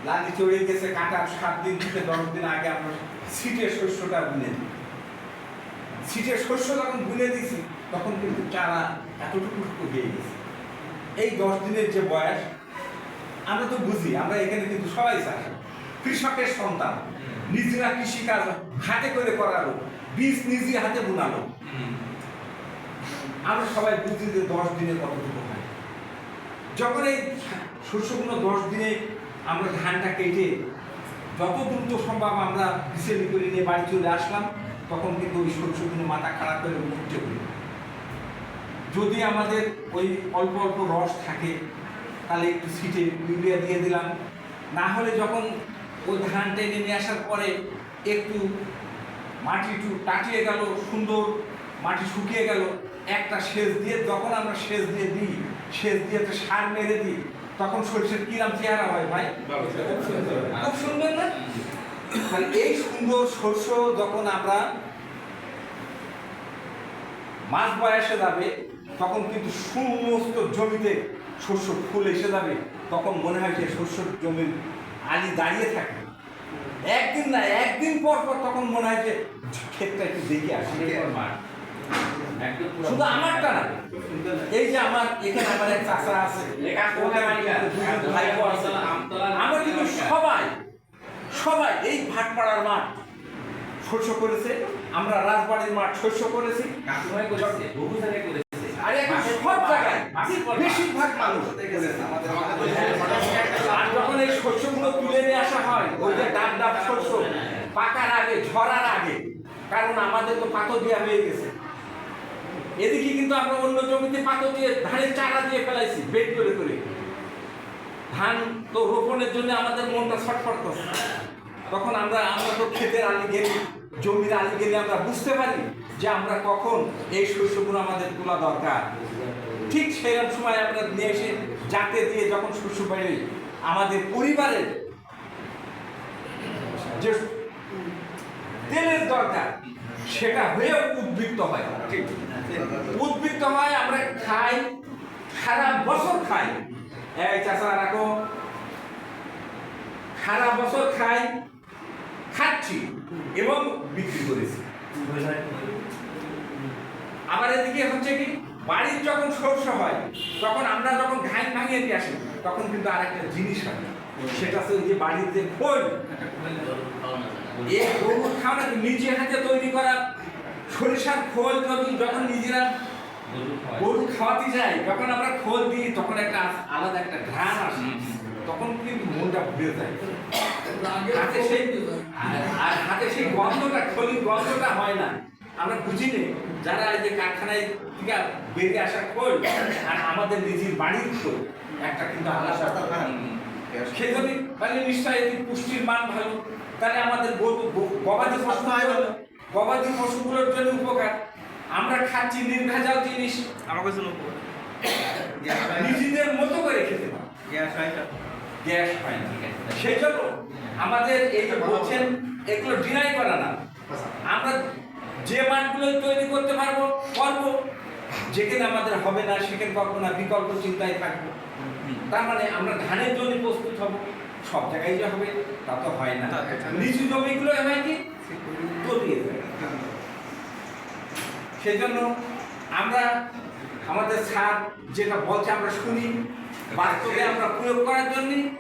লালি চড়ে গেছে, কাটার 7 দিন থেকে 10 দিন আগে আমরা সিটের শস্যটা বুনে দিই। সিটের শস্য যখন বুনে দিয়েছি তখন কিন্তু চারা এতটুকু গিয়ে গেছে। এই 10 দিনের যে বয়স, আমরা তো বুঝি, আমরা এখানে কিন্তু সবাই চাষি, কৃষকের সন্তান, নিজেরা কৃষিকাজ হাতে করে করালো, বীজ নিজে হাতে বোনালো। আমরা সবাই বুঝি যে 10 দিনে কতটুকু হয়। যখন এই শস্যগুলো 10 দিনে আমরা ধানটা কেটে যত দ্রুত সম্ভব আমরা হিসেবে করে নিয়ে বাড়ি চলে আসলাম, তখন কিন্তু ওই শস্যগুলো মাথা খারাপ করে উঠতে হলো। যদি আমাদের ওই অল্প অল্প রস থাকে তাহলে একটু সিটে ইউরিয়া দিয়ে দিলাম, না হলে যখন ওই ধানটা নেমে আসার পরে একটু মাটি একটু টাটিয়ে গেল, সুন্দর মাটি শুকিয়ে গেল, একটা সেচ দিয়ে, যখন আমরা সেচ দিয়ে দিই, সেচ দিয়ে একটা সার মেরে দিই, তখন সরষের কিরাম চেহারা হয় ভাই, খুব সুন্দর না? মানে এই সুন্দর শস্য যখন আমরা মাঝ বয়সে যাবে, তখন কিন্তু সমস্ত জমিতে শস্য ফুল এসে যাবে, তখন মনে হয় যে শস্যর জমির আলি দাঁড়িয়ে থাকে। একদিন না, একদিন পর পর তখন মনে হয় যে ক্ষেতটা একটু দেখে আসে। শুধু আমারটা না, এই যে আমার এখানে আমার এক চাচা আছে, আমরা কিন্তু সবাই সবাই এই ভাটপাড়ার মাঠ শস্য করেছে, আমরা রাজবাড়ির মাঠ শস্য করেছি, আর এখন সব জায়গায় বেশিরভাগ মানুষ। আর যখন এই শস্যগুলো তুলে নিয়ে আসা হয়, ওই যে ডাব ডাব শস্য পাকার আগে, ঝরার আগে, কারণ আমাদের তো পাতো দেওয়া হয়ে গেছে, এদিকে কিন্তু আমরা অন্য জমিতে পাতো দিয়ে ধানের চারা দিয়ে ফেলাইছি বেড করে করে। ধান তো রোপণের জন্য আমাদের মনটা ছটফট করছে, তখন আমরা তো ক্ষেতের আলি গেলে, জমির আলি গেলে আমরা বুঝতে পারি যে আমরা কখন এই শস্যগুলো আমাদের তোলা দরকার। ঠিক সেরকম সময় আমরা নিয়ে এসে জাতে দিয়ে যখন শস্য বেড়ে আমাদের পরিবারের যে তেলের দরকার সেটা হয়ে উদ্বৃত্ত হয়, ঠিক উদ্বৃত্ত হয়, আমরা খাই, সারা বছর খাই। এই চাষা রাখো, সারা বছর খাই, খাচ্ছি এবং বিক্রি করেছি। আবার এদিকে হচ্ছে কি, বাড়ির যখন শস্য হয়, তখন আমরা যখন ঘাই ভাঙিয়ে দিয়ে আসি, তখন কিন্তু আর একটা জিনিস হয়, সেটা হচ্ছে যে বাড়ির যে খোল, এই গরুর খাওয়া নিজে হাতে তৈরি করা সরিষার খোল, যখন নিজেরা গরু খাওয়াতে যাই, যখন আমরা খোল দিই, তখন একটা আলাদা একটা ঘ্রাণ আসে, তখন কিন্তু মনটা ভরে যায়। আর হাতে সেই গন্ধটা, খোলির গন্ধটা হয় না, আমরা বুঝি নি। যারা এই যে কারখানায় থেকে বেরিয়ে আসা খোল আর আমাদের নিজের বাড়ির খোল, একটা কিন্তু আলাদা। সেই জন্য মানে নিশ্চয়ই পুষ্টির মান ভালো, তাহলে আমাদের গবাদি পশু ভালো, গবাদি পশুগুলোর জন্য উপকার। আমরা খাচ্ছি নির্ভেজাল জিনিস, নিজেদের মতো করে খেতে পারি, গ্যাস হয় না। সেই জন্য আমাদের এই যে বলছেন, এগুলো ডিনাই করা না, আমরা যে মাঠগুলো তৈরি করতে পারবো করবো, যেখানে আমাদের হবে না সেখানে করবো না, বিকল্প চিন্তায় থাকবো। তার মানে আমরা ধানের জন্য প্রস্তুত হব, সব জায়গায় যে হবে তা তো হয় না, নিচু জমিগুলো হয় কি তলিয়ে যায়। সেই জন্য আমরা আমাদের স্যার যেটা বলছে আমরা শুনি, বাস্তবে আমরা প্রয়োগ করার জন্য